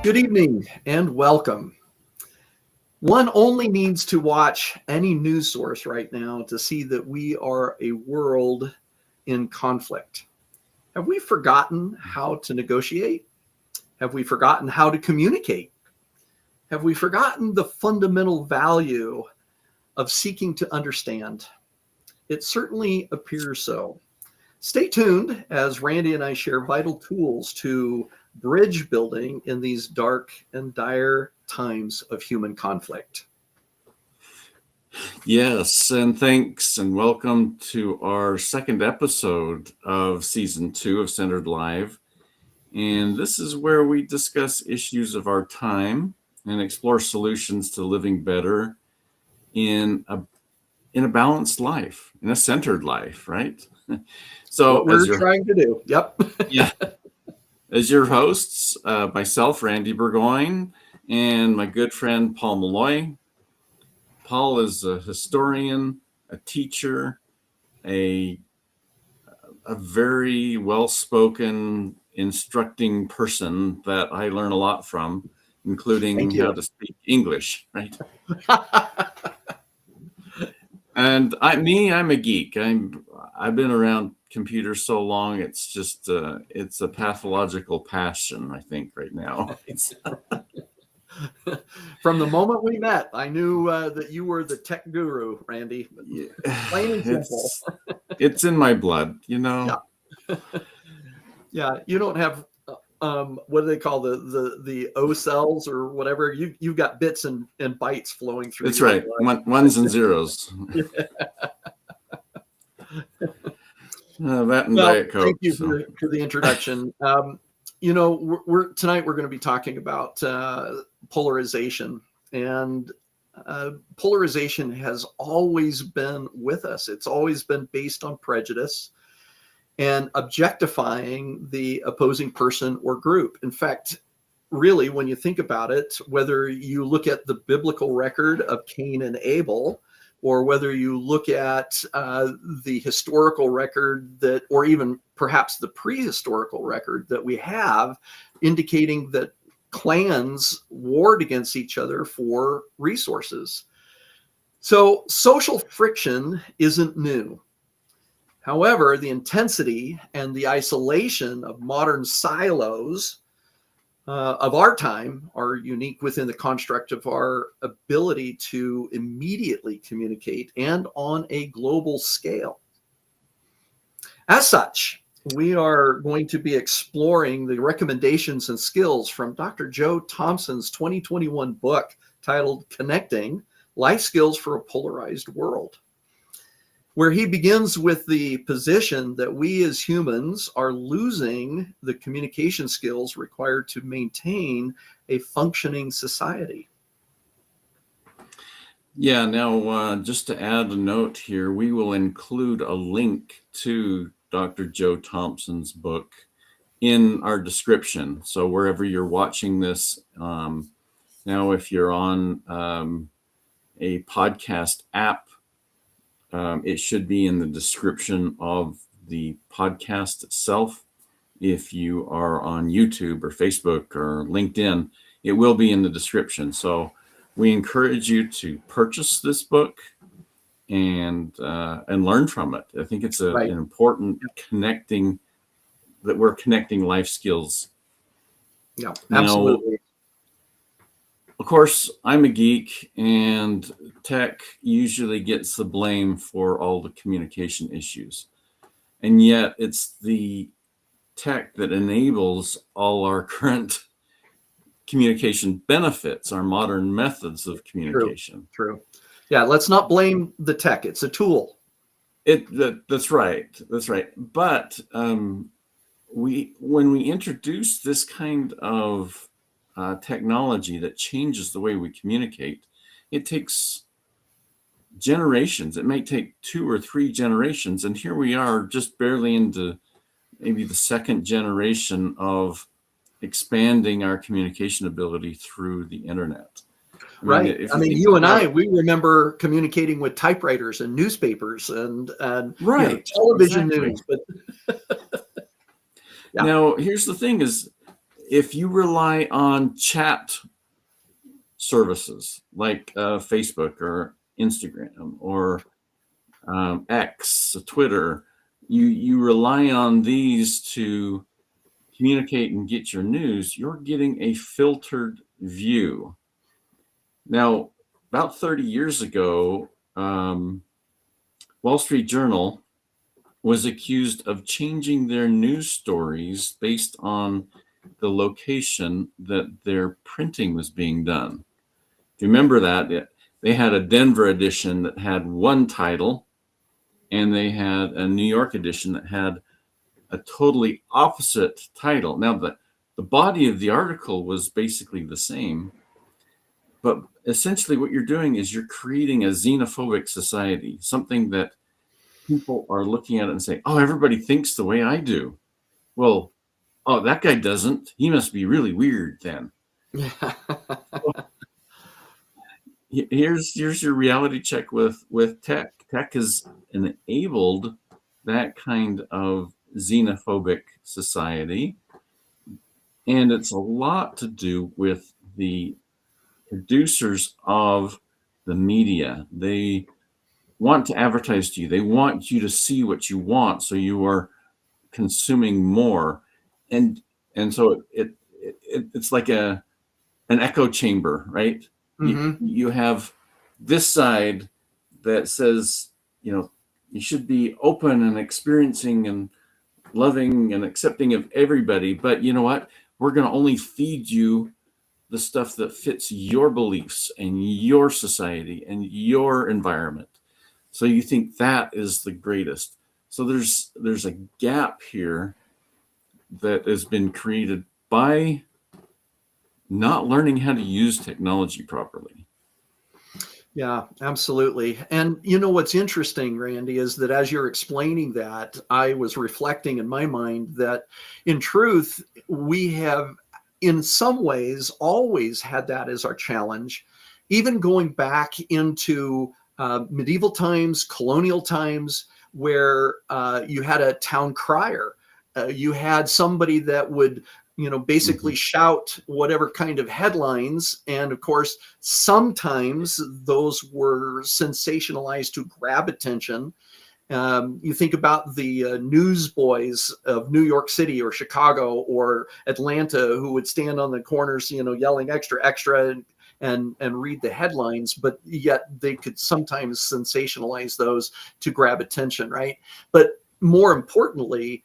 Good evening and welcome. One only needs to watch any news source right now to see that we are a world in conflict. Have we forgotten how to negotiate? Have we forgotten how to communicate? Have we forgotten the fundamental value of seeking to understand? It certainly appears so. Stay tuned as Randy and I share vital tools to bridge building in these dark and dire times of human conflict. Yes, and thanks and welcome to our second episode of season 2 of Centered.Live. And this is where we discuss issues of our time and explore solutions to living better in a balanced life, in a centered life, right? So what we're trying to do. Yep. Yeah. As your hosts, myself, Randy Burgoyne, and my good friend, Paul Maloy. Paul is a historian, a teacher, a very well-spoken, instructing person that I learn a lot from, including how to speak English, right? And I'm a geek. I've been around computers so long. It's just it's a pathological passion, I think, right now. From the moment we met, I knew that you were the tech guru, Randy. Yeah. Plain and simple. It's in my blood, you know. Yeah. Yeah, you don't have what do they call the O cells or whatever? You've got bits and bytes flowing through. That's right, ones and zeros. That and Diet Coke. Thank you for the introduction. Tonight we're going to be talking about polarization, and polarization has always been with us. It's always been based on prejudice and objectifying the opposing person or group. In fact, really, when you think about it, whether you look at the biblical record of Cain and Abel, or whether you look at the historical record or even perhaps the prehistorical record that we have, indicating that clans warred against each other for resources. So social friction isn't new. However, the intensity and the isolation of modern silos of our time are unique within the construct of our ability to immediately communicate and on a global scale. As such, we are going to be exploring the recommendations and skills from Dr. Joe Thompson's 2021 book titled Connecting: Life Skills for a Polarized World, where he begins with the position that we as humans are losing the communication skills required to maintain a functioning society. Yeah, now just to add a note here, we will include a link to Dr. Joe Thompson's book in our description. So wherever you're watching this, now if you're on a podcast app, it should be in the description of the podcast itself. If you are on YouTube or Facebook or LinkedIn, it will be in the description. So we encourage you to purchase this book and learn from it. I think it's an important connecting, that we're connecting life skills. Yeah, absolutely. Now, of course, I'm a geek, and tech usually gets the blame for all the communication issues. And yet it's the tech that enables all our current communication benefits, our modern methods of communication. True. Yeah, let's not blame the tech. It's a tool. That's right. But when we introduce this kind of technology that changes the way we communicate, it takes generations. It may take 2 or 3 generations, and here we are just barely into maybe the second generation of expanding our communication ability through the internet. Right. I mean, you and I, we remember communicating with typewriters and newspapers and television news. But Now, here's the thing: is if you rely on chat services like Facebook or Instagram or X, Twitter, you rely on these to communicate and get your news, you're getting a filtered view. Now, about 30 years ago, Wall Street Journal was accused of changing their news stories based on the location that their printing was being done. If you remember that, they had a Denver edition that had one title, and they had a New York edition that had a totally opposite title. Now, the body of the article was basically the same, but essentially what you're doing is you're creating a xenophobic society, something that people are looking at it and saying, oh, everybody thinks the way I do. Well, oh, that guy doesn't. He must be really weird then. Yeah. Here's your reality check with tech. Tech has enabled that kind of xenophobic society, and it's a lot to do with the producers of the media. They want to advertise to you. They want you to see what you want, so you are consuming more, and so it's like an echo chamber, right? Mm-hmm. You have this side that says, you should be open and experiencing and loving and accepting of everybody, but you know what? We're going to only feed you the stuff that fits your beliefs and your society and your environment. So you think that is the greatest. So there's a gap here that has been created by not learning how to use technology properly. Yeah, absolutely. And what's interesting, Randy, is that as you're explaining that, I was reflecting in my mind that in truth, we have in some ways always had that as our challenge, even going back into medieval times, colonial times, where you had a town crier. You had somebody that would basically shout whatever kind of headlines. And of course, sometimes those were sensationalized to grab attention. You think about the newsboys of New York City or Chicago or Atlanta who would stand on the corners, yelling extra, extra, and read the headlines, but yet they could sometimes sensationalize those to grab attention, right? But more importantly,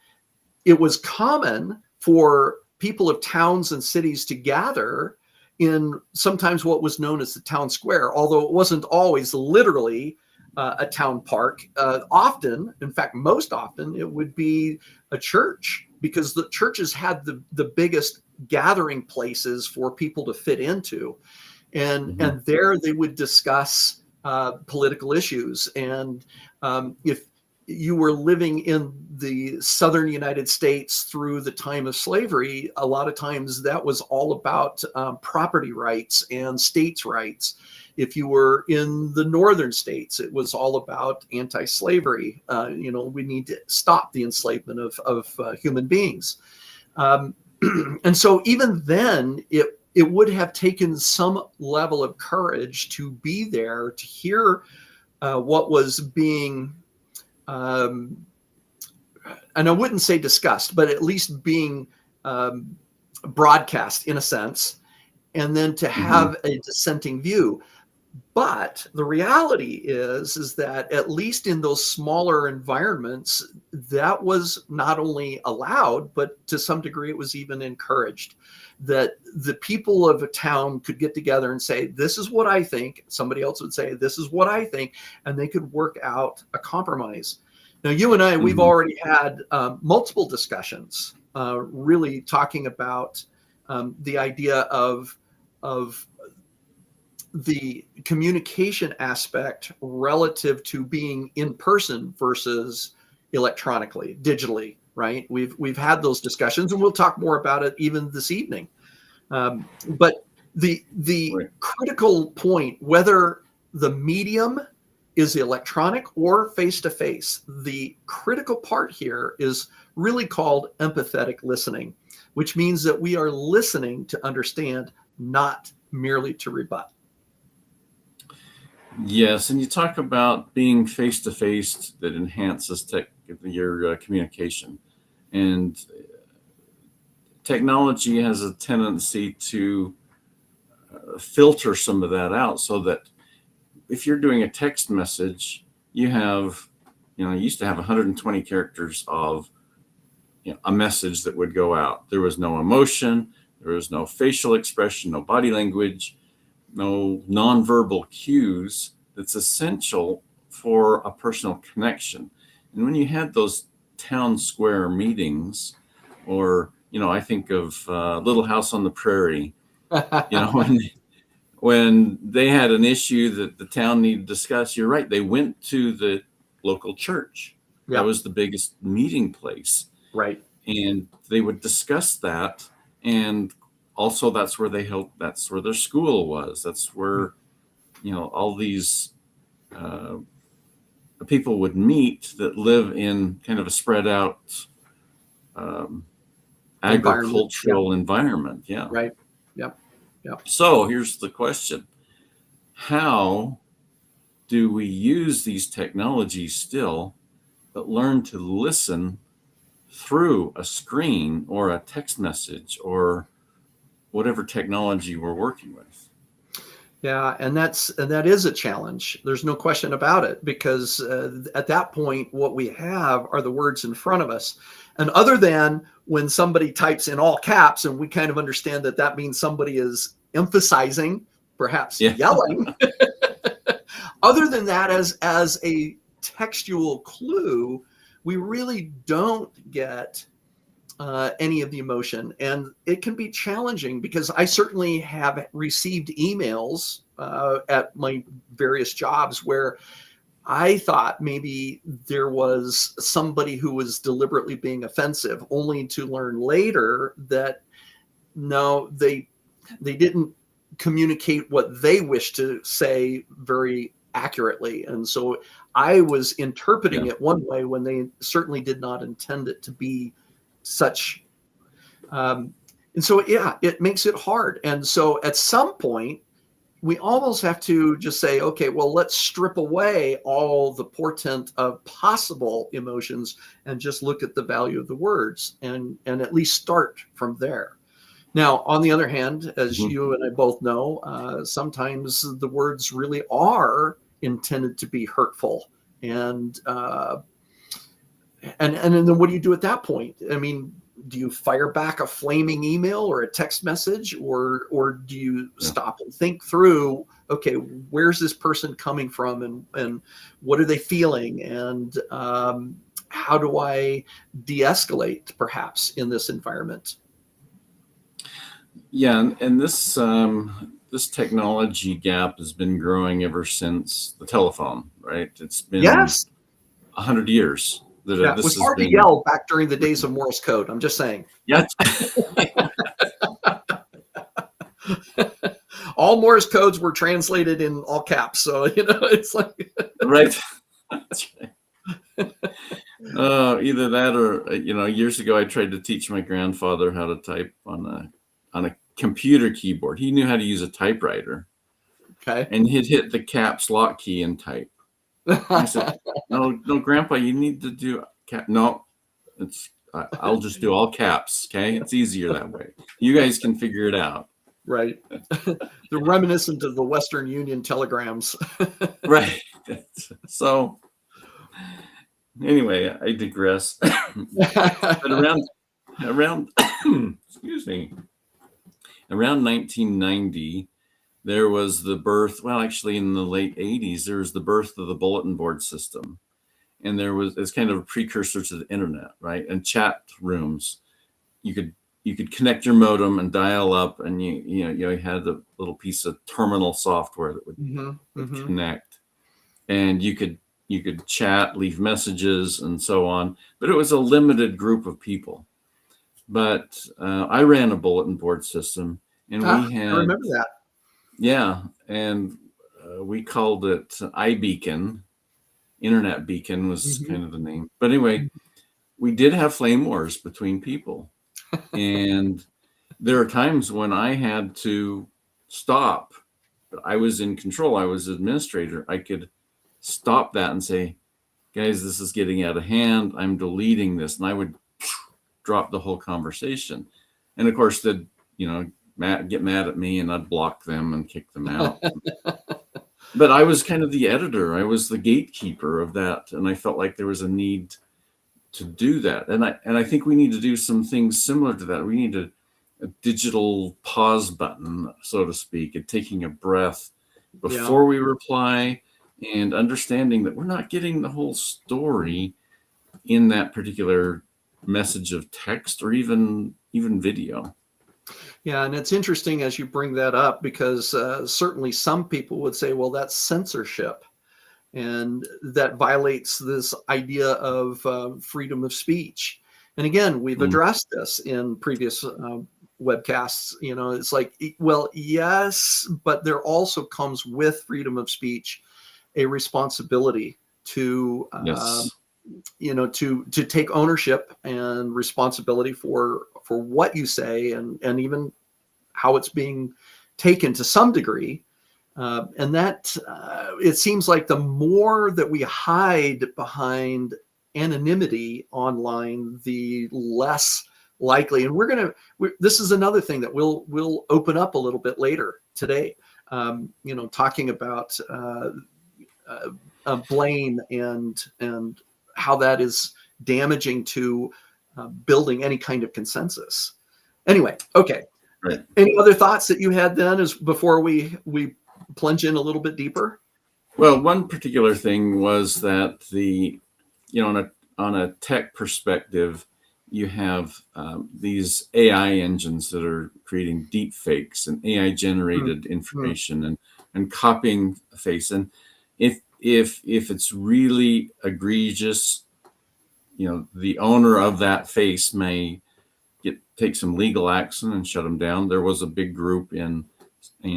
it was common for people of towns and cities to gather in sometimes what was known as the town square, although it wasn't always literally a town park. Often, in fact, most often, it would be a church, because the churches had the biggest gathering places for people to fit into. And there they would discuss political issues. And if you were living in the southern United States through the time of slavery, a lot of times that was all about property rights and states' rights. If you were in the northern states, it was all about anti-slavery. We need to stop the enslavement of human beings. And so even then, it would have taken some level of courage to be there to hear what was being and I wouldn't say discussed, but at least being broadcast in a sense, and then to have a dissenting view. But the reality is that at least in those smaller environments, that was not only allowed, but to some degree it was even encouraged, that the people of a town could get together and say, this is what I think. Somebody else would say, this is what I think, and they could work out a compromise. Now, you and I, we've already had multiple discussions really talking about the idea of the communication aspect relative to being in person versus electronically, digitally, right? We've had those discussions, and we'll talk more about it even this evening. But the critical point, whether the medium is electronic or face-to-face, the critical part here is really called empathetic listening. which means that we are listening to understand, not merely to rebut. Yes, and you talk about being face-to-face that enhances your communication. And technology has a tendency to filter some of that out, so that if you're doing a text message, you used to have 120 characters of a message that would go out. There was no emotion, there was no facial expression, no body language, no nonverbal cues that's essential for a personal connection. And when you had those town square meetings, or I think of Little House on the Prairie, when they had an issue that the town needed to discuss, you're right, they went to the local church. Yeah. That was the biggest meeting place. Right. And they would discuss that. And also that's where that's where their school was. That's where, all these people would meet that live in kind of a spread out agricultural environment. Yeah. Right. Yep. Yep. So here's the question. How do we use these technologies still, but learn to listen through a screen or a text message or whatever technology we're working with? Yeah, and that is a challenge. There's no question about it, because at that point, what we have are the words in front of us. And other than when somebody types in all caps, and we kind of understand that means somebody is emphasizing, perhaps yelling. Other than that, as a textual clue, we really don't get any of the emotion. And it can be challenging, because I certainly have received emails at my various jobs where I thought maybe there was somebody who was deliberately being offensive, only to learn later that no, they didn't communicate what they wished to say very accurately. And so I was interpreting it one way when they certainly did not intend it to be such. And so, it makes it hard. And so at some point, we almost have to just say, okay, well, let's strip away all the portent of possible emotions and just look at the value of the words, and at least start from there. Now, on the other hand, as you and I both know, sometimes the words really are intended to be hurtful. And then what do you do at that point? I mean, do you fire back a flaming email or a text message, or do you stop and think through, okay, where's this person coming from, and what are they feeling, and how do I de-escalate perhaps in this environment? Yeah, and this technology gap has been growing ever since the telephone, right? It's been 100 years. It was hard to yell back during the days of Morse code. I'm just saying. Yeah. All Morse codes were translated in all caps. So, it's like. Right. That's right. Either that or, years ago, I tried to teach my grandfather how to type on a computer keyboard. He knew how to use a typewriter. Okay. And he'd hit the caps lock key and type. I said, no, Grandpa, you need to do no. I'll just do all caps. Okay, it's easier that way. You guys can figure it out. Right. They're reminiscent of the Western Union telegrams. Right. So, anyway, I digress. But around excuse me, around 1990. There was the birth, actually in the late 80s, there was the birth of the bulletin board system. And it's kind of a precursor to the internet, right? And chat rooms. You could connect your modem and dial up, and you had a little piece of terminal software that would connect. And you could chat, leave messages, and so on. But it was a limited group of people. But I ran a bulletin board system, and we had. I remember that. Yeah, and we called it iBeacon. Internet Beacon was kind of the name. But anyway, we did have flame wars between people. And there are times when I had to stop. I was in control. I was administrator. I could stop that and say, guys, this is getting out of hand. I'm deleting this. And I would drop the whole conversation. And of course, they'd, get mad at me, and I'd block them and kick them out. But I was kind of the editor. I was the gatekeeper of that. And I felt like there was a need to do that. And I think we need to do some things similar to that. We need a digital pause button, so to speak, and taking a breath before we reply, and understanding that we're not getting the whole story in that particular message of text or even video. Yeah, and it's interesting as you bring that up, because certainly some people would say, well, that's censorship, and that violates this idea of freedom of speech. And again, we've addressed this in previous webcasts. It's like, well, yes, but there also comes with freedom of speech a responsibility to to take ownership and responsibility for what you say, and even how it's being taken to some degree. And that it seems like the more that we hide behind anonymity online, the less likely. And this is another thing that we'll open up a little bit later today, talking about blame and how that is damaging to building any kind of consensus. Anyway, okay. Right. Any other thoughts that you had then, as before we plunge in a little bit deeper? Well, one particular thing was that on a tech perspective, you have these AI engines that are creating deep fakes and AI generated information and copying a face. And if it's really egregious, the owner of that face may take some legal action and shut them down. There was a big group in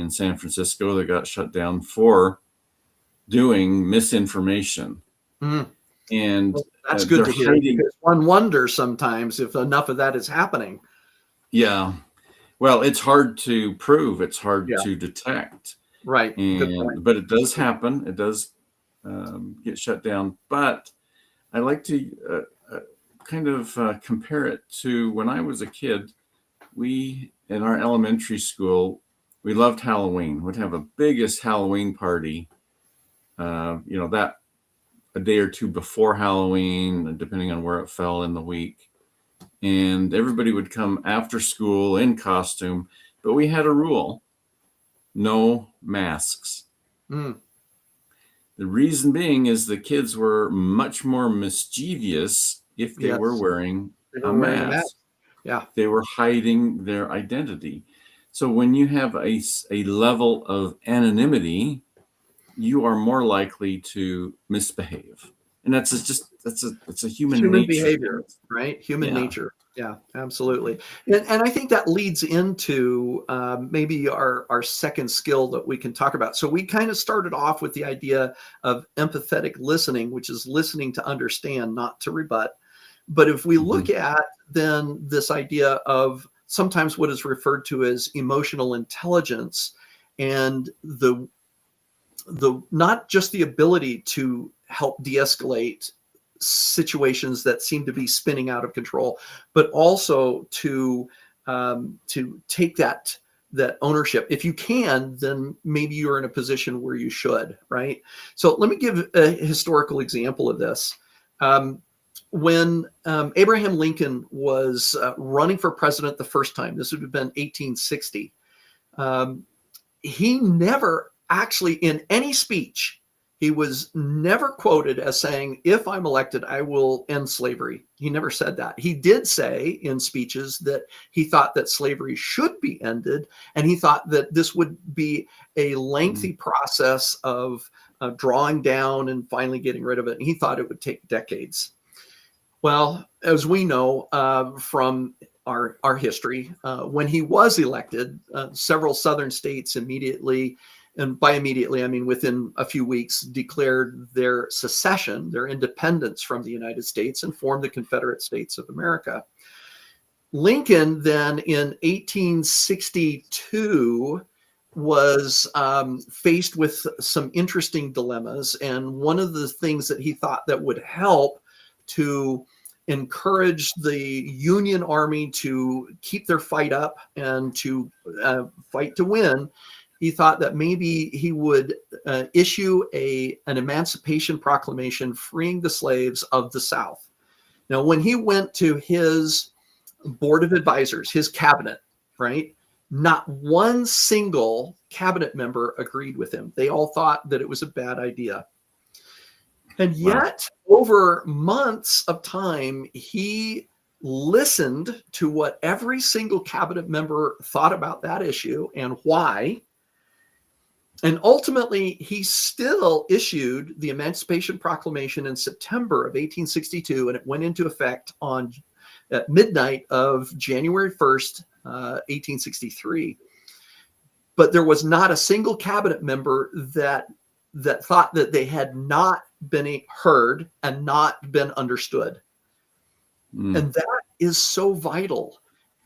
San Francisco that got shut down for doing misinformation. And well, that's good to hear, because one wonders sometimes if enough of that is happening. Yeah. Well, it's hard to prove. It's hard to detect. Right. But it does happen. It does get shut down. But I like to kind of compare it to when I was a kid. We, in our elementary school, we loved Halloween. We'd have a biggest Halloween party, that a day or two before Halloween, depending on where it fell in the week. And everybody would come after school in costume, but we had a rule: no masks. The reason being is the kids were much more mischievous if they were wearing a mask. Yeah. They were hiding their identity. So when you have a level of anonymity, you are more likely to misbehave. And it's a human nature behavior, right? Human nature. Yeah, absolutely. And I think that leads into maybe our second skill that we can talk about. So we kind of started off with the idea of empathetic listening, which is listening to understand, not to rebut. But if we look at then this idea of sometimes what is referred to as emotional intelligence, and the not just the ability to help de-escalate situations that seem to be spinning out of control, but also to take that ownership. If you can, then maybe you're in a position where you should, right? So let me give a historical example of this. When Abraham Lincoln was running for president the first time, this would have been 1860, he never actually, in any speech, he was never quoted as saying, if I'm elected, I will end slavery. He never said that. He did say in speeches that he thought that slavery should be ended, and he thought that this would be a lengthy process of drawing down and finally getting rid of it. And he thought it would take decades. Well, as we know from our history, when he was elected, several southern states immediately, and by immediately, I mean within a few weeks, declared their secession, their independence from the United States, and formed the Confederate States of America. Lincoln then in 1862 was faced with some interesting dilemmas. And one of the things that he thought that would help to encourage the Union Army to keep their fight up and to fight to win, he thought that maybe he would issue an Emancipation Proclamation freeing the slaves of the South. Now, when he went to his board of advisors, his cabinet, right, not one single cabinet member agreed with him. They all thought that it was a bad idea. And yet, over months of time, he listened to what every single cabinet member thought about that issue and why. And ultimately, he still issued the Emancipation Proclamation in September of 1862, and it went into effect at midnight of January 1st, 1863. But there was not a single cabinet member that thought that they had not been heard and not been understood. And that is so vital.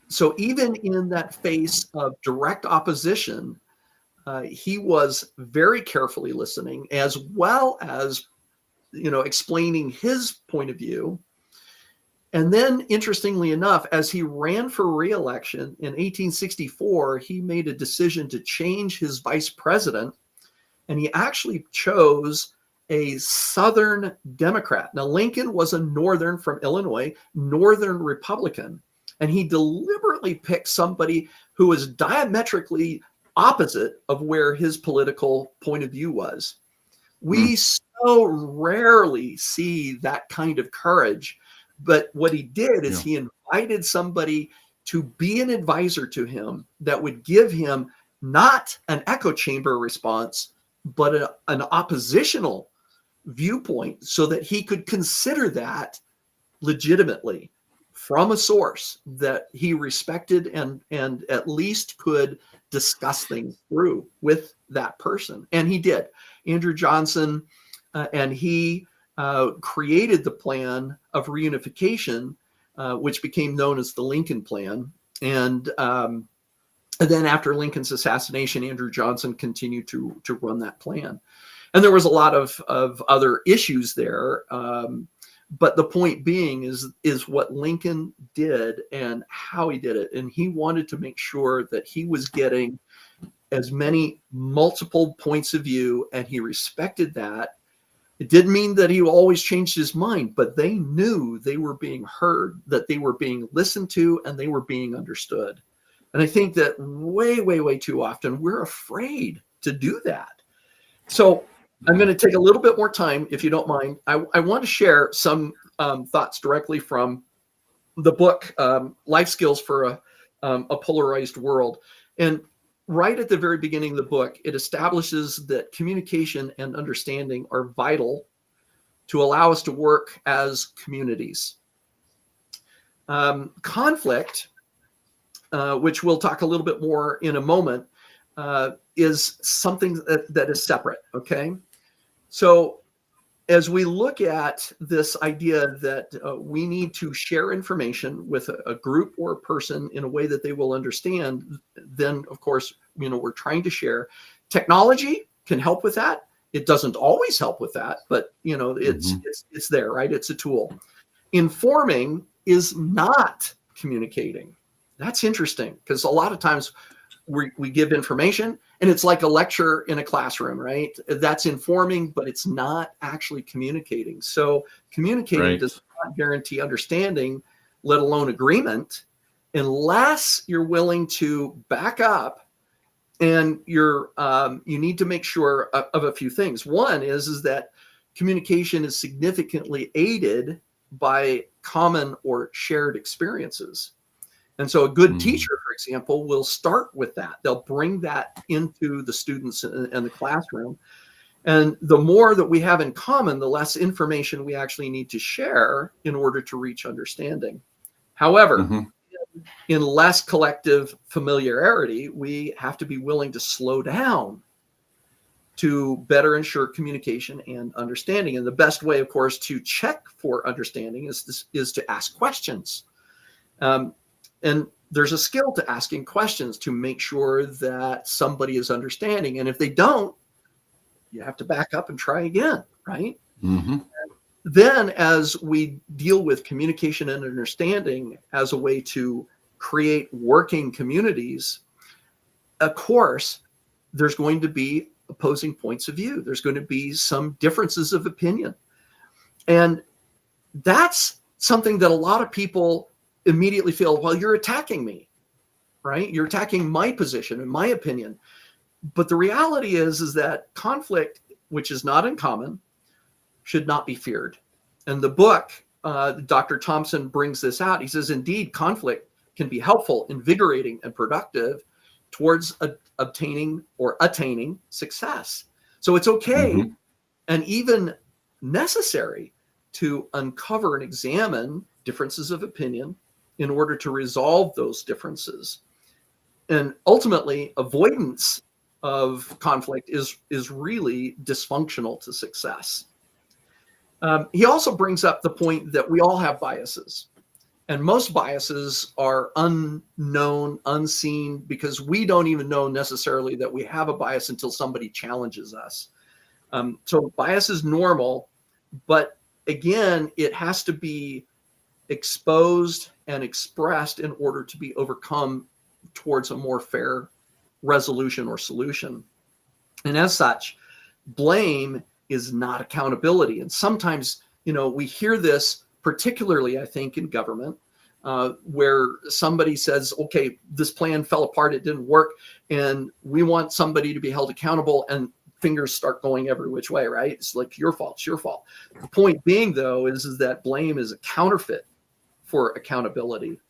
So even in that face of direct opposition, he was very carefully listening, as well as, explaining his point of view. And then, interestingly enough, as he ran for re-election in 1864, he made a decision to change his vice president, and he actually chose a Southern Democrat. Now, Lincoln was a Northern, from Illinois, Northern Republican, and he deliberately picked somebody who was diametrically opposite of where his political point of view was. We so rarely see that kind of courage. But what he did is he invited somebody to be an advisor to him that would give him not an echo chamber response, but an oppositional viewpoint, so that he could consider that legitimately from a source that he respected and at least could discuss things through with that person. And he did. Andrew Johnson and he created the plan of reunification, which became known as the Lincoln Plan. And then after Lincoln's assassination, Andrew Johnson continued to run that plan. And there was a lot of other issues there. But the point being is what Lincoln did and how he did it. And he wanted to make sure that he was getting as many multiple points of view, and he respected that. It didn't mean that he always changed his mind, but they knew they were being heard, that they were being listened to, and they were being understood. And I think that way, way, way too often we're afraid to do that. So I'm going to take a little bit more time, if you don't mind. I want to share some thoughts directly from the book, Life Skills for a Polarized World. And right at the very beginning of the book, it establishes that communication and understanding are vital to allow us to work as communities. Conflict, which we'll talk a little bit more in a moment, is something that is separate, okay? So as we look at this idea that we need to share information with a group or a person in a way that they will understand, then of course, we're trying to share. Technology can help with that. It doesn't always help with that, but it's there, right? It's a tool. Informing is not communicating. That's interesting, because a lot of times we give information and it's like a lecture in a classroom, right? That's informing, but it's not actually communicating. So communicating does not guarantee understanding, let alone agreement, unless you're willing to back up. And you need to make sure of a few things. One is that communication is significantly aided by common or shared experiences. And so a good teacher, for example, will start with that. They'll bring that into the students in the classroom. And the more that we have in common, the less information we actually need to share in order to reach understanding. However, in less collective familiarity, we have to be willing to slow down to better ensure communication and understanding. And the best way, of course, to check for understanding is to ask questions. And there's a skill to asking questions to make sure that somebody is understanding. And if they don't, you have to back up and try again, right? Mm-hmm. Then as we deal with communication and understanding as a way to create working communities, of course, there's going to be opposing points of view. There's going to be some differences of opinion. And that's something that a lot of people immediately feel, well, you're attacking me, right? You're attacking my position and my opinion. But the reality is that conflict, which is not uncommon, should not be feared. And the book, Dr. Thompson brings this out. He says, indeed, conflict can be helpful, invigorating, and productive towards obtaining or attaining success. So it's okay and even necessary to uncover and examine differences of opinion in order to resolve those differences. And ultimately, avoidance of conflict is really dysfunctional to success. He also brings up the point that we all have biases. And most biases are unknown, unseen, because we don't even know necessarily that we have a bias until somebody challenges us. So bias is normal, but again, it has to be exposed and expressed in order to be overcome towards a more fair resolution or solution. And as such, blame is not accountability. And sometimes, we hear this, particularly, I think, in government, where somebody says, okay, this plan fell apart, it didn't work, and we want somebody to be held accountable, and fingers start going every which way, right? It's like, your fault, it's your fault. The point being, though, is that blame is a counterfeit for accountability.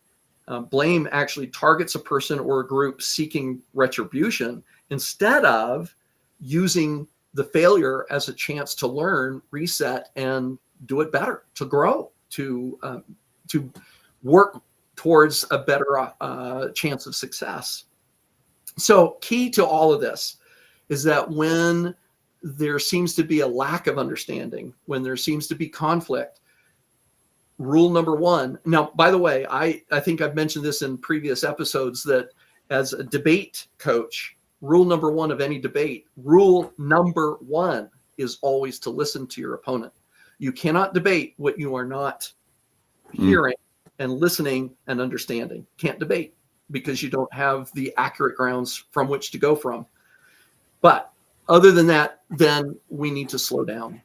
Blame actually targets a person or a group seeking retribution instead of using the failure as a chance to learn, reset, and do it better, to grow, to work towards a better chance of success. So key to all of this is that when there seems to be a lack of understanding, when there seems to be conflict, rule number one. Now, by the way, I think I've mentioned this in previous episodes, that as a debate coach, rule number one of any debate, rule number one is always to listen to your opponent. You cannot debate what you are not hearing and listening and understanding. Can't debate because you don't have the accurate grounds from which to go from. But other than that, then we need to slow down.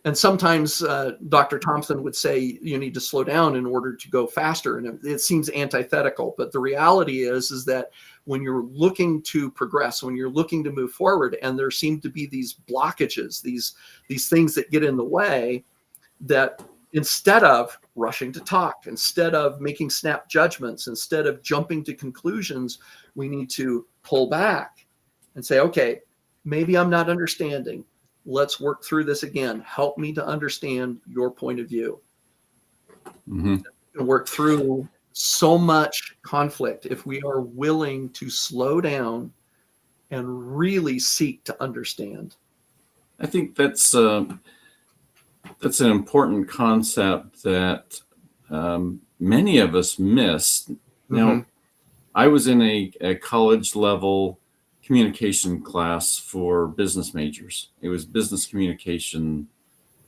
And sometimes Dr. Thompson would say you need to slow down in order to go faster. And it seems antithetical, but the reality is that when you're looking to progress, when you're looking to move forward, and there seem to be these blockages, these things that get in the way, that instead of rushing to talk, instead of making snap judgments, instead of jumping to conclusions, we need to pull back and say, okay, maybe I'm not understanding. Let's work through this again. Help me to understand your point of view. And work through so much conflict if we are willing to slow down and really seek to understand. I think that's an important concept that many of us miss. Now, I was in a college level communication class for business majors. It was business communication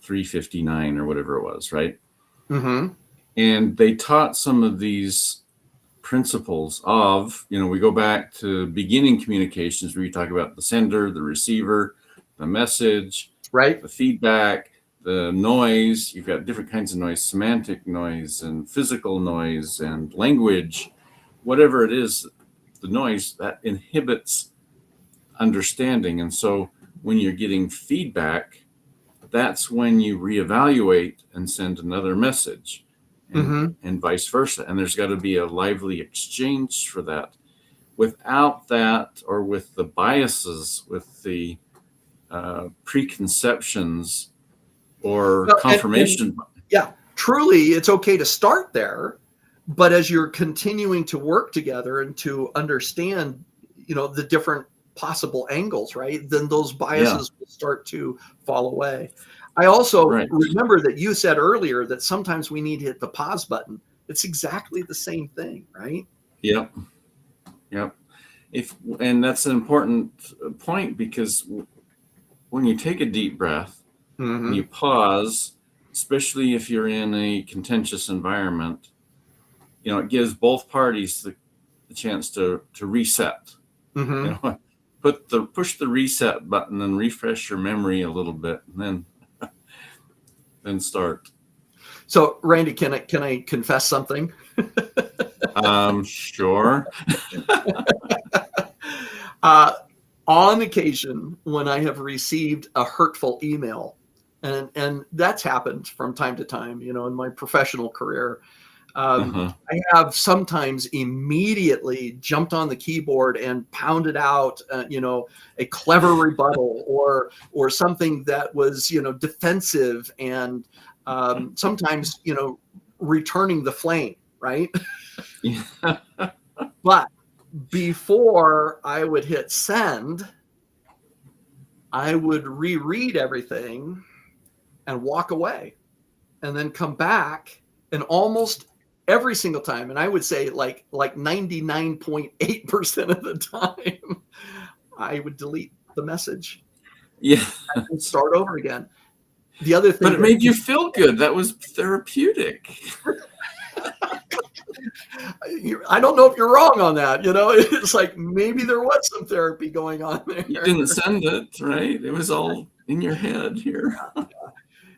359 or whatever it was, right? And they taught some of these principles of, we go back to beginning communications where you talk about the sender, the receiver, the message, right? The feedback, the noise. You've got different kinds of noise, semantic noise and physical noise and language, whatever it is, the noise that inhibits understanding. And so when you're getting feedback, that's when you reevaluate and send another message, and vice versa. And there's got to be a lively exchange for that. Without that, or with the biases, with the preconceptions or confirmation. Yeah, truly, it's okay to start there. But as you're continuing to work together and to understand, the different possible angles, right, then those biases will start to fall away. I also remember that you said earlier that sometimes we need to hit the pause button. It's exactly the same thing, right? Yep. Yep. And that's an important point, because when you take a deep breath and you pause, especially if you're in a contentious environment, it gives both parties the chance to reset. Push the reset button and refresh your memory a little bit, and then start. So, Randy, can I confess something? Sure. On occasion, when I have received a hurtful email, and that's happened from time to time, in my professional career, I have sometimes immediately jumped on the keyboard and pounded out, a clever rebuttal or something that was, defensive, and sometimes, returning the flame, right? But before I would hit send, I would reread everything and walk away, and then come back, and almost every single time, and I would say like 99.8% of the time, I would delete the message. Yeah. And start over again. The other thing, but it made you feel good. That was therapeutic. I don't know if you're wrong on that. It's like maybe there was some therapy going on there. You didn't send it, right? It was all in your head here.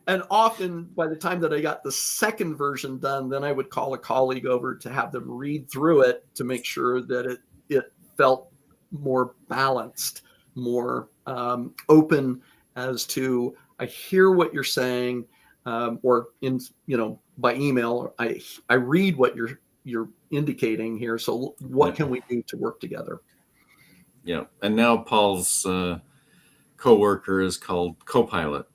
And often, by the time that I got the second version done, then I would call a colleague over to have them read through it to make sure that it felt more balanced, more open as to, I hear what you're saying, or by email, I read what you're indicating here. So what can we do to work together? Yeah. And now Paul's coworker is called Copilot.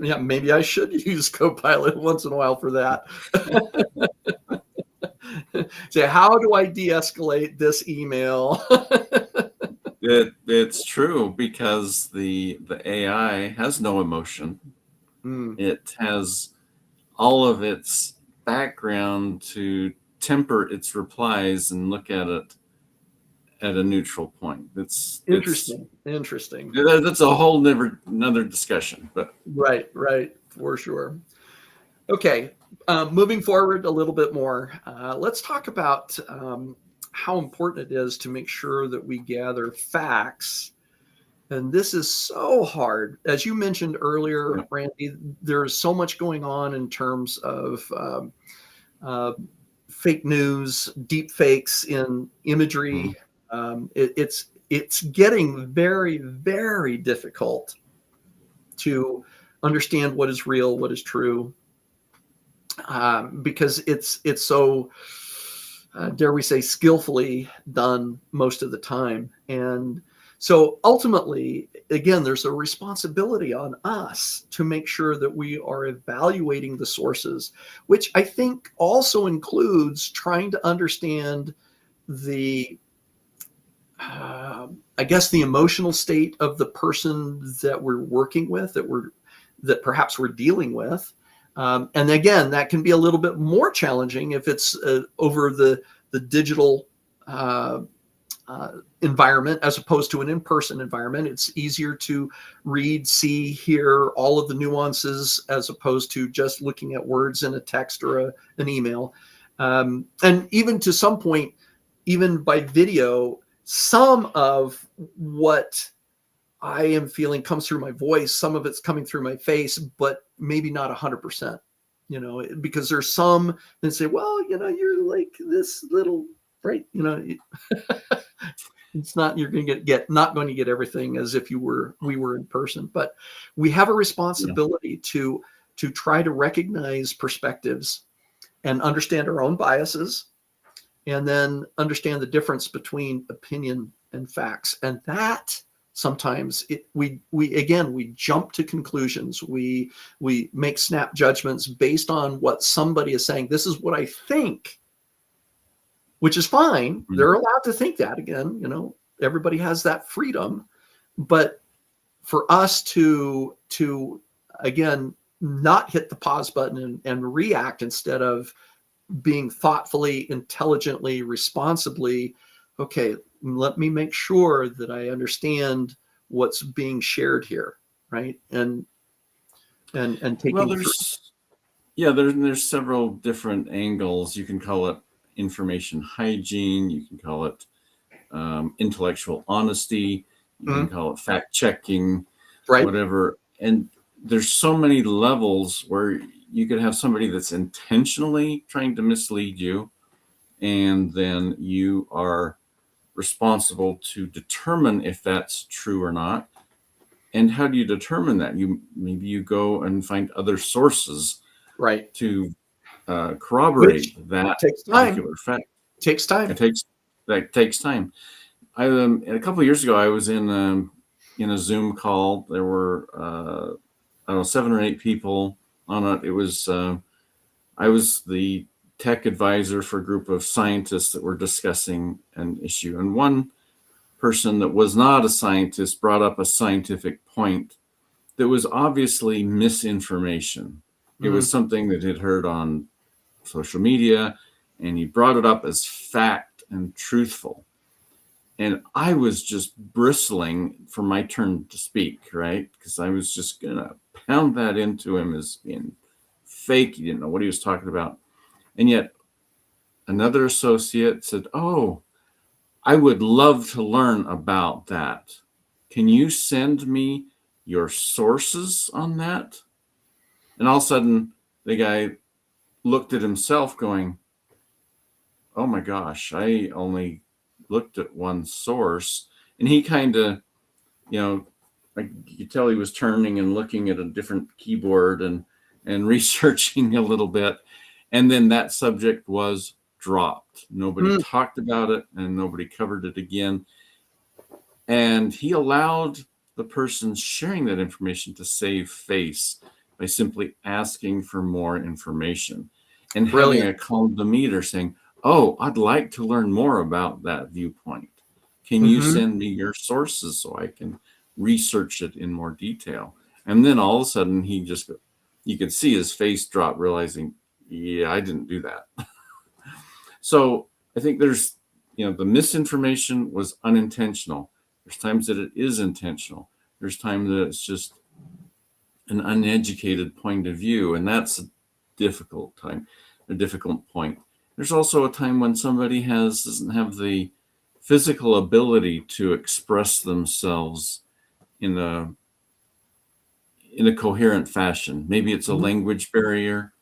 Yeah, maybe I should use Copilot once in a while for that. Say, how do I de-escalate this email? It's true, because the AI has no emotion. It has all of its background to temper its replies and look at it at a neutral point. It's interesting. That's a whole another discussion, but right, for sure. Okay, moving forward a little bit more, let's talk about how important it is to make sure that we gather facts. And this is so hard. As you mentioned earlier, Randy, there's so much going on in terms of fake news, deep fakes in imagery. It's getting very, very difficult to understand what is real, what is true, because it's so, dare we say, skillfully done most of the time. And so ultimately, again, there's a responsibility on us to make sure that we are evaluating the sources, which I think also includes trying to understand the the emotional state of the person that we're working with, that perhaps we're dealing with. And again, that can be a little bit more challenging if it's over the digital environment as opposed to an in-person environment. It's easier to read, see, hear all of the nuances as opposed to just looking at words in a text or an email. And even to some point, even by video, some of what I am feeling comes through my voice. Some of it's coming through my face, but maybe not 100%, because there's some that say, well, you're like this little, right. It's not, you're going to not going to get everything as if we were in person, but we have a responsibility to try to recognize perspectives and understand our own biases, and then understand the difference between opinion and facts. And that sometimes we jump to conclusions. We make snap judgments based on what somebody is saying. This is what I think, which is fine. Mm-hmm. They're allowed to think that. Again, everybody has that freedom. But for us to again, not hit the pause button and react instead of being thoughtfully, intelligently, responsibly, okay, let me make sure that I understand what's being shared here, right? And Well, taking through. there's several different angles. You can call it information hygiene. You can call it intellectual honesty. You can call it fact checking, Right. whatever. And there's so many levels where you could have somebody that's intentionally trying to mislead you, and then you are responsible to determine if that's true or not. And how do you determine that? Maybe you go and find other sources, Right, to corroborate which that takes time. particular fact. Takes time. That takes time. A couple of years ago, I was in a Zoom call. There were I don't know, 7 or 8 people on it. It was I was the tech advisor for a group of scientists that were discussing an issue, and one person that was not a scientist brought up a scientific point that was obviously misinformation. It was something that he'd heard on social media, and he brought it up as fact and truthful. And I was just bristling for my turn to speak, right? Because I was just going to pound that into him as being fake. He didn't know what he was talking about. And yet another associate said, "Oh, I would love to learn about that. Can you send me your sources on that?" And all of a sudden, the guy looked at himself going, "Oh my gosh, I only looked at one source." And he kind of, like you could tell he was turning and looking at a different keyboard and researching a little bit. And then that subject was dropped. Nobody talked about it, and nobody covered it again. And he allowed the person sharing that information to save face by simply asking for more information and having a calm demeanor, saying, "Oh, I'd like to learn more about that viewpoint. Can you send me your sources so I can research it in more detail?" And then all of a sudden you could see his face drop, realizing, yeah, I didn't do that. So I think there's, the misinformation was unintentional. There's times that it is intentional. There's times that it's just an uneducated point of view, and that's a difficult point. There's also a time when somebody doesn't have the physical ability to express themselves in a coherent fashion. Maybe it's a language barrier.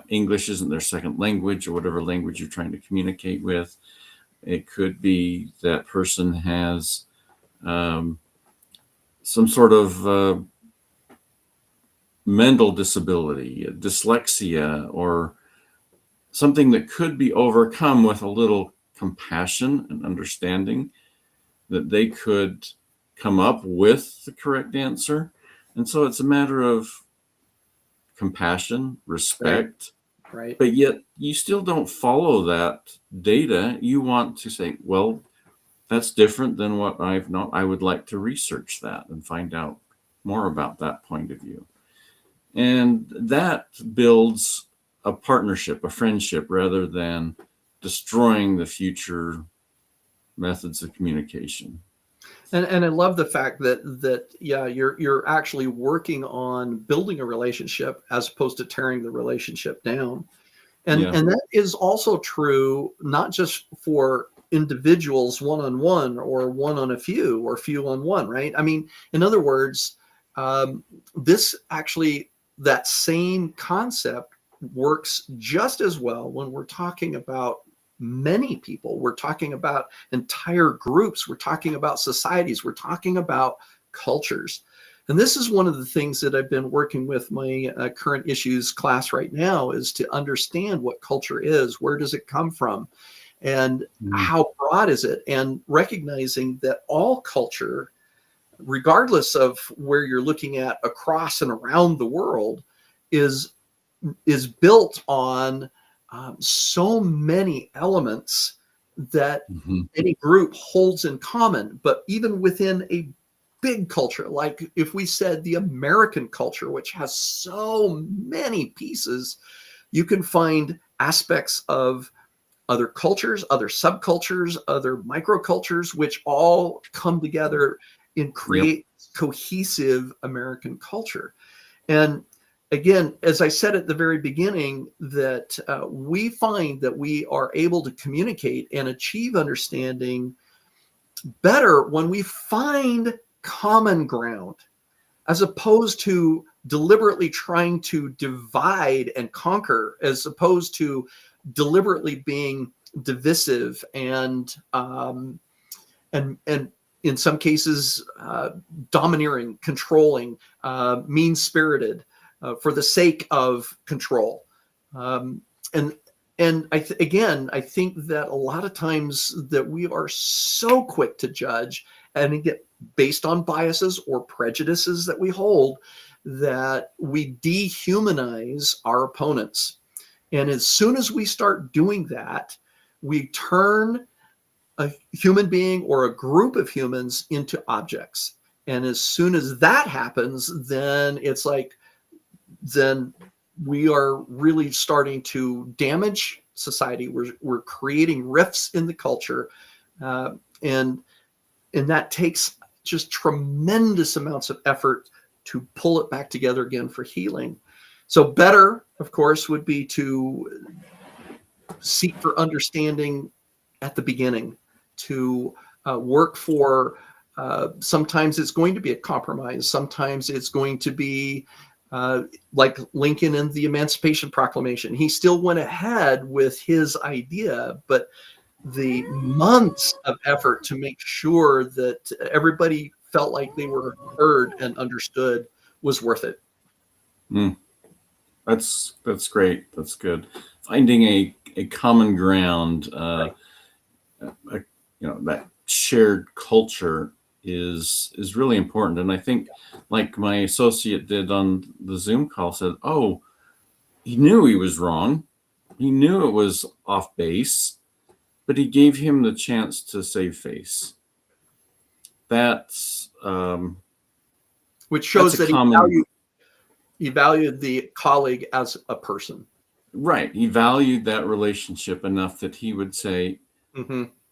English isn't their second language, or whatever language you're trying to communicate with. It could be that person has some sort of mental disability, dyslexia, or something that could be overcome with a little compassion and understanding, that they could come up with the correct answer. And so it's a matter of compassion, respect, right. But yet you still don't follow that data. You want to say, well, that's different than what I've known. I would like to research that and find out more about that point of view. And that builds a partnership, a friendship, rather than destroying the future methods of communication. And I love the fact that yeah, you're actually working on building a relationship as opposed to tearing the relationship down. And that is also true not just for individuals one-on-one or one on a few or few on one, right? I mean, in other words, this actually, that same concept works just as well when we're talking about many people. We're talking about entire groups. We're talking about societies. We're talking about cultures. And this is one of the things that I've been working with my current issues class right now, is to understand what culture is. Where does it come from? And how broad is it? And recognizing that all culture, regardless of where you're looking at across and around the world, is built on so many elements that any group holds in common. But even within a big culture, like if we said the American culture, which has so many pieces, you can find aspects of other cultures, other subcultures, other microcultures, which all come together and create cohesive American culture. And again, as I said at the very beginning, that we find that we are able to communicate and achieve understanding better when we find common ground, as opposed to deliberately trying to divide and conquer, as opposed to deliberately being divisive and in some cases domineering, controlling, mean-spirited for the sake of control. And I think that a lot of times that we are so quick to judge and get based on biases or prejudices that we hold, that we dehumanize our opponents. And as soon as we start doing that, we turn a human being or a group of humans into objects. And as soon as that happens, then it's like, then we are really starting to damage society. We're creating rifts in the culture. And that takes just tremendous amounts of effort to pull it back together again for healing. So better, of course, would be to seek for understanding at the beginning, to work for, sometimes it's going to be a compromise. Sometimes it's going to be like Lincoln and the Emancipation Proclamation. He still went ahead with his idea, but the months of effort to make sure that everybody felt like they were heard and understood was worth it. That's great. That's good. Finding a common ground, Right. That shared culture is really important. And I think, like my associate did on the Zoom call, said, "Oh, he knew he was wrong. He knew it was off base, but he gave him the chance to save face." That's Which shows that's that he valued the colleague as a person. Right. He valued that relationship enough that he would say,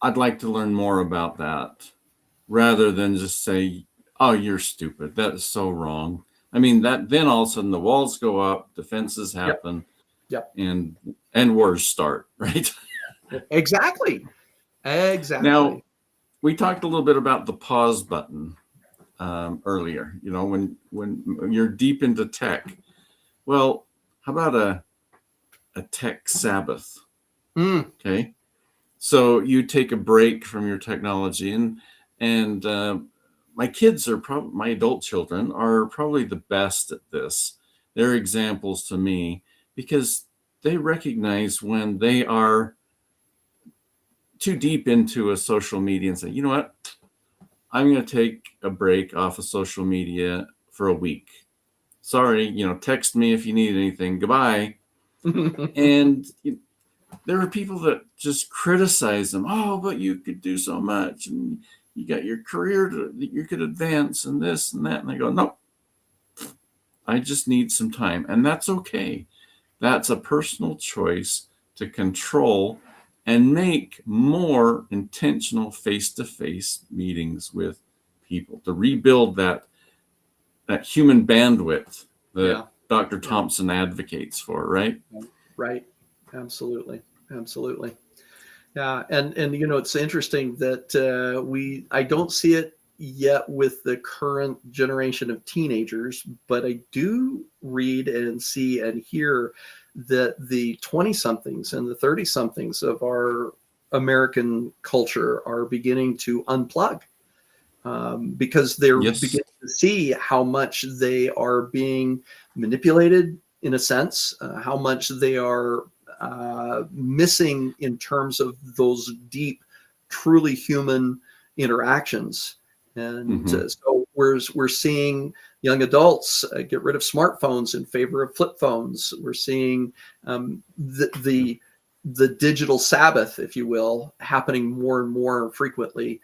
"I'd like to learn more about that," rather than just say, "Oh, you're stupid. That is so wrong." I mean, that then all of a sudden the walls go up, defenses happen, and wars start, right? Exactly. Now, we talked a little bit about the pause button earlier. When you're deep into tech, well, how about a tech Sabbath? Okay, so you take a break from your technology, and my kids my adult children are probably the best at this. They're examples to me because they recognize when they are too deep into a social media and say, "You know what? I'm going to take a break off of social media for a week. Sorry, text me if you need anything. Goodbye." And there are people that just criticize them. "Oh, but you could do so much, and you got your career that you could advance, and this and that." And I go, "No, I just need some time." And that's okay. That's a personal choice to control and make more intentional face-to-face meetings with people, to rebuild that human bandwidth that Dr. Thompson advocates for, right? Right. Absolutely. Yeah. And it's interesting that I don't see it yet with the current generation of teenagers, but I do read and see and hear that the 20-somethings and the 30-somethings of our American culture are beginning to unplug because they're beginning to see how much they are being manipulated, in a sense, how much they are missing in terms of those deep, truly human interactions. And so we're seeing young adults get rid of smartphones in favor of flip phones. We're seeing the digital Sabbath, if you will, happening more and more frequently.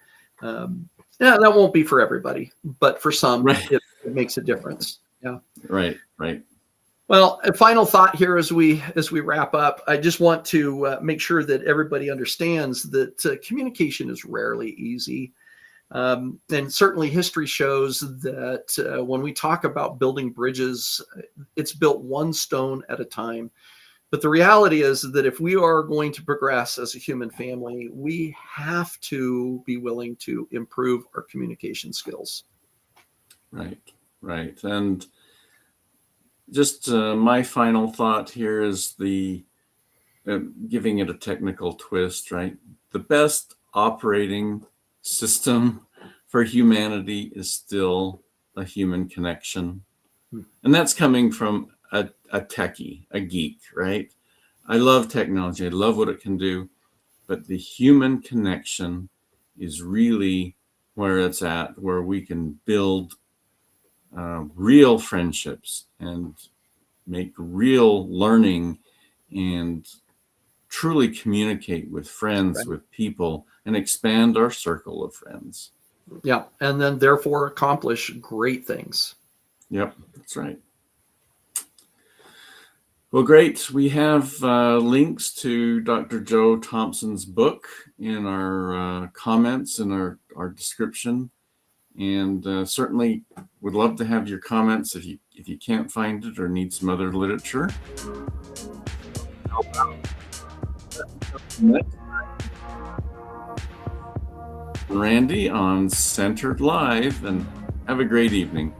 Yeah, that won't be for everybody, but for some, Right. it makes a difference. Yeah. Right. Right. Well, a final thought here as we wrap up. I just want to make sure that everybody understands that communication is rarely easy. And certainly history shows that when we talk about building bridges, it's built one stone at a time. But the reality is that if we are going to progress as a human family, we have to be willing to improve our communication skills. Right. Right. And just my final thought here is the giving it a technical twist, right? The best operating system for humanity is still a human connection. And that's coming from a techie, a geek, right? I love technology. I love what it can do. But the human connection is really where it's at, where we can build real friendships and make real learning and truly communicate with friends, Right. with people, and expand our circle of friends. Yeah. And then therefore accomplish great things. Yep, that's right. Well, great. We have links to Dr. Joe Thompson's book in our comments in our description. And certainly would love to have your comments if you can't find it or need some other literature. Randy on Centered Live, and have a great evening.